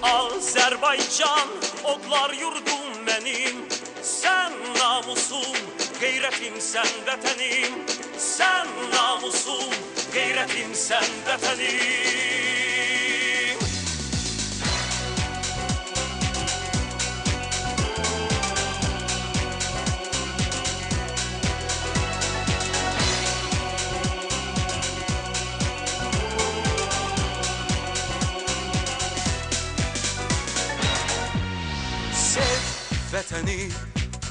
Azerbaycan, odlar yurdum benim. Sen namusum, gayretim, sen vatenim. Sen namusum, gayretim, sen vatenim. Sev vətəni,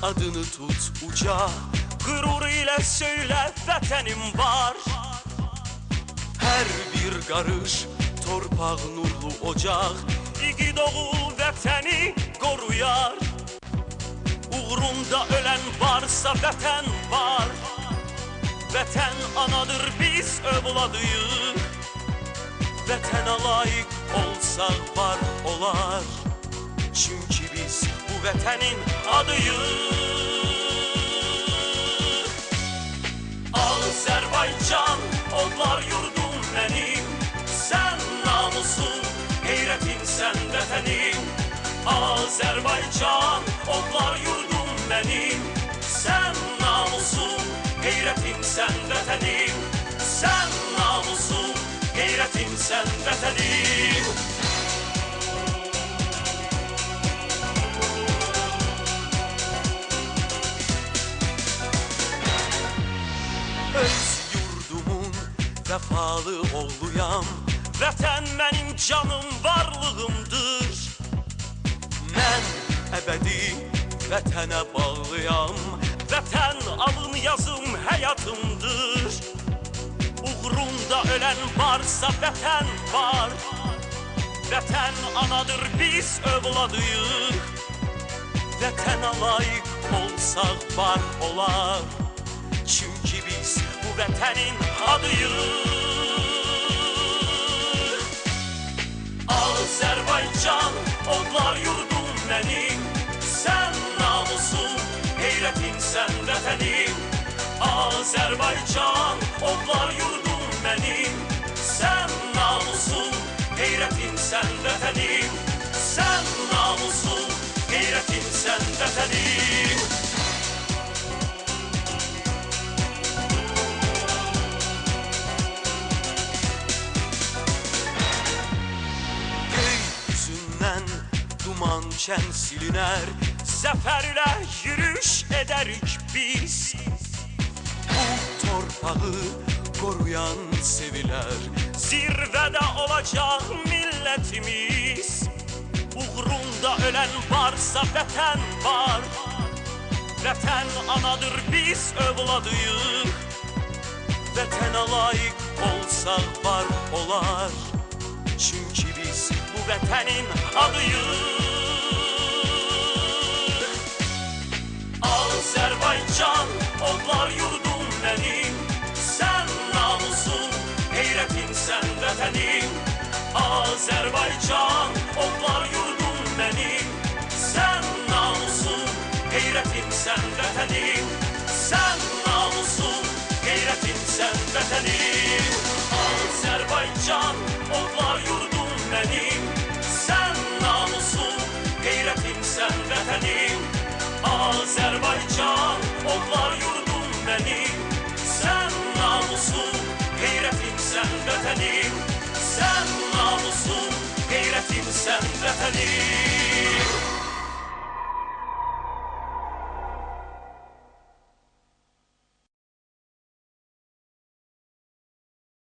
adını tut uca, qürur ilə söylə vətənim var. Hər bir qarış torpaq nurlu ocaq, igid oğul vətəni qoruyar. Uğrunda ölən varsa vətən var. Vətən anadır, biz övladıyıq. Vətənə layiq olsaq var olar. Çünkü biz bu vətənin adıyıq. Azerbaycan, odlar yurdum benim. Sen namusum, gayretim, sen vətənim. Azerbaycan, odlar yurdum benim. Sen namusum, gayretim, sen vətənim. Sen namusum, gayretim, sen vətənim. Öz yurdumun vəfalı oğluyam. Vətən mənim canım, varlığımdır. Mən əbədi vətənə bağlıyam. Vətən alın yazım, həyatımdır. Uğrunda ölən varsa vətən var. Vətən anadır, biz övladıyıq. Vətənə layiq olsaq var olar. Çünkü biz bu vətənin adıyıq. Azerbaycan, odlar yurdum benim. Sen namusum, gayretim, sen vətənim. Azerbaycan, odlar yurdum benim. Sen namusum, gayretim, sen vətənim. Sen namusum, gayretim, sen vətənim. Duman çen siliner, zaferle yürüyüş ederik biz. Bu torpağı koruyan seviler, zirvede olacak milletimiz. Uğrunda ölen varsa vətən var. Vətən anadır, biz övladıyıq. Vətənə layiq olsaq var olar. Çünkü biz bu vətənin adıyıq. Azerbaycan, odlar yurdum benim. Sen namusum, gayretim, sen vətənim. Azerbaycan, odlar yurdum benim. Sen namusum, gayretim, sen vətənim. Sen namusum, gayretim, sen vətənim. Azerbaycan, odlar yurdum benim. Sen namusum, gayretim, sen vətənim. Azerbaycan, odlar yurdum benim. Sen namusum, gayretim, sen vətənim. Sen namusum, gayretim, sen vətənim.